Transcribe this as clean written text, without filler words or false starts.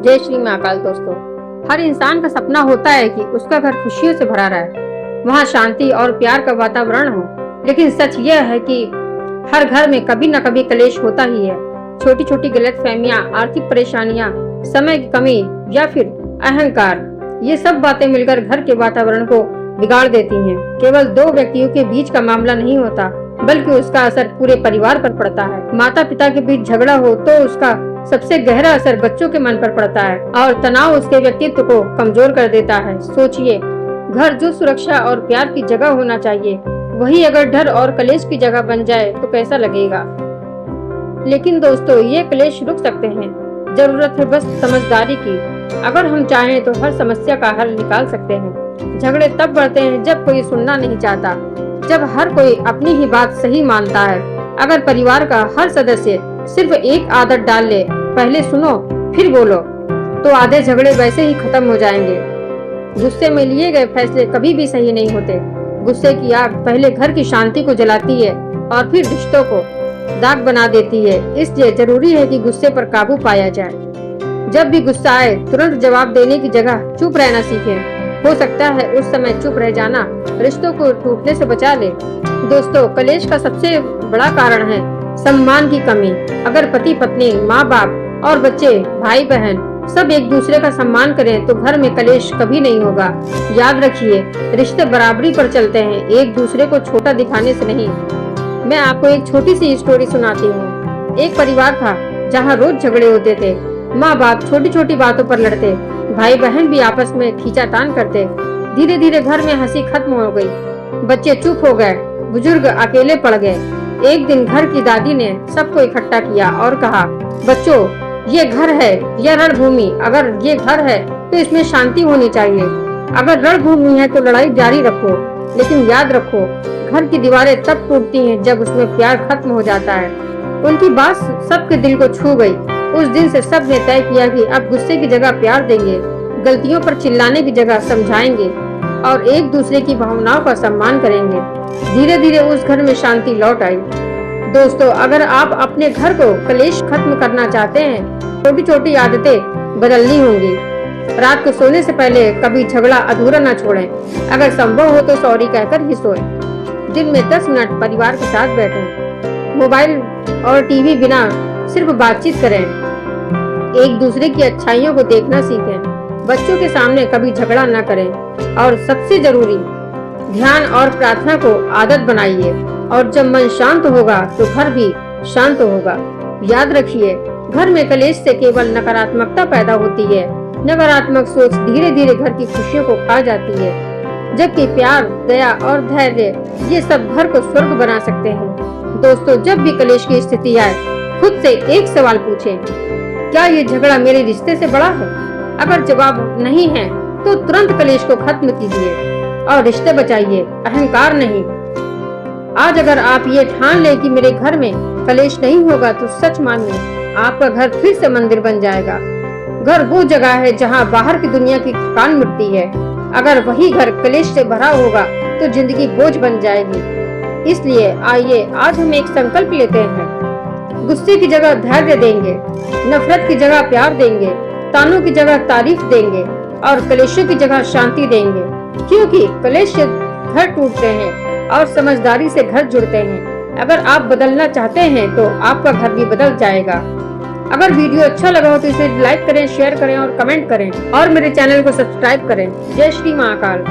जय श्री महाकाल। दोस्तों, हर इंसान का सपना होता है कि उसका घर खुशियों से भरा रहे, वहाँ शांति और प्यार का वातावरण हो। लेकिन सच यह है कि हर घर में कभी न कभी कलेश होता ही है। छोटी छोटी गलतफहमियां, आर्थिक परेशानियां, समय की कमी या फिर अहंकार, ये सब बातें मिलकर घर के वातावरण को बिगाड़ देती हैं। केवल दो व्यक्तियों के बीच का मामला नहीं होता, बल्कि उसका असर पूरे परिवार पर पड़ता है। माता पिता के बीच झगड़ा हो तो उसका सबसे गहरा असर बच्चों के मन पर पड़ता है और तनाव उसके व्यक्तित्व को कमजोर कर देता है। सोचिए, घर जो सुरक्षा और प्यार की जगह होना चाहिए, वही अगर डर और कलेश की जगह बन जाए तो कैसा लगेगा। लेकिन दोस्तों, ये कलेश रुक सकते हैं, जरूरत है बस समझदारी की। अगर हम चाहें तो हर समस्या का हल निकाल सकते हैं। झगड़े तब बढ़ते हैं जब कोई सुनना नहीं चाहता, जब हर कोई अपनी ही बात सही मानता है। अगर परिवार का हर सदस्य सिर्फ एक आदत डाल ले, पहले सुनो फिर बोलो, तो आधे झगड़े वैसे ही खत्म हो जाएंगे। गुस्से में लिए गए फैसले कभी भी सही नहीं होते। गुस्से की आग पहले घर की शांति को जलाती है और फिर रिश्तों को दाग बना देती है। इसलिए जरूरी है कि गुस्से पर काबू पाया जाए। जब भी गुस्सा आए, तुरंत जवाब देने की जगह चुप रहना सीखें। हो सकता है उस समय चुप रह जाना रिश्तों को टूटने से बचा ले। दोस्तों, कलेश का सबसे बड़ा कारण है सम्मान की कमी। अगर पति पत्नी, माँ बाप और बच्चे, भाई बहन सब एक दूसरे का सम्मान करें तो घर में कलेश कभी नहीं होगा। याद रखिए, रिश्ते बराबरी पर चलते हैं, एक दूसरे को छोटा दिखाने से नहीं। मैं आपको एक छोटी सी स्टोरी सुनाती हूँ। एक परिवार था जहाँ रोज झगड़े होते थे। माँ बाप छोटी छोटी बातों पर लड़ते, भाई बहन भी आपस में खींचातान करते। धीरे धीरे घर में हंसी खत्म हो गई, बच्चे चुप हो गए, बुजुर्ग अकेले पड़ गए। एक दिन घर की दादी ने सबको इकट्ठा किया और कहा, बच्चों, ये घर है, यह रणभूमि। अगर ये घर है तो इसमें शांति होनी चाहिए। अगर रणभूमि है तो लड़ाई जारी रखो, लेकिन याद रखो, घर की दीवारें तब टूटती हैं जब उसमें प्यार खत्म हो जाता है। उनकी बात सबके दिल को छू गई। उस दिन से सब ने तय किया कि अब गुस्से की जगह प्यार देंगे, गलतियों पर चिल्लाने की जगह समझाएंगे और एक दूसरे की भावनाओं का सम्मान करेंगे। धीरे धीरे उस घर में शांति लौट आई। दोस्तों, अगर आप अपने घर को कलेश खत्म करना चाहते हैं, छोटी छोटी आदतें बदलनी होंगी। रात को सोने से पहले कभी झगड़ा अधूरा न छोड़ें। अगर संभव हो तो सॉरी कहकर ही सोएं। दिन में 10 मिनट परिवार के साथ बैठें। मोबाइल और टीवी बिना सिर्फ बातचीत करें। एक दूसरे की अच्छाइयों को देखना सीखें। बच्चों के सामने कभी झगड़ा न करें और सबसे जरूरी, ध्यान और प्रार्थना को आदत बनाइए। और जब मन शांत होगा तो घर भी शांत होगा। याद रखिए, घर में कलेश से केवल नकारात्मकता पैदा होती है। नकारात्मक सोच धीरे धीरे घर की खुशियों को खा जाती है, जबकि प्यार, दया और धैर्य ये सब घर को स्वर्ग बना सकते हैं। दोस्तों, जब भी कलेश की स्थिति आए, खुद से एक सवाल पूछें, क्या ये झगड़ा मेरे रिश्ते से बड़ा है? अगर जवाब नहीं है तो तुरंत कलेश को खत्म कीजिए और रिश्ते बचाइए, अहंकार नहीं। आज अगर आप ये ठान लें कि मेरे घर में कलेश नहीं होगा, तो सच मानिए आपका घर फिर से मंदिर बन जाएगा। घर वो जगह है जहाँ बाहर की दुनिया की थकान मिटती है। अगर वही घर कलेश से भरा होगा तो जिंदगी बोझ बन जाएगी। इसलिए आइए आज हम एक संकल्प लेते हैं। गुस्से की जगह धैर्य देंगे, नफरत की जगह प्यार देंगे, तानों की जगह तारीफ देंगे और कलेशों की जगह शांति देंगे। क्योंकि कलेश से घर टूटते हैं और समझदारी से घर जुड़ते हैं। अगर आप बदलना चाहते हैं तो आपका घर भी बदल जाएगा। अगर वीडियो अच्छा लगा हो तो इसे लाइक करें, शेयर करें और कमेंट करें और मेरे चैनल को सब्सक्राइब करें। जय श्री महाकाल।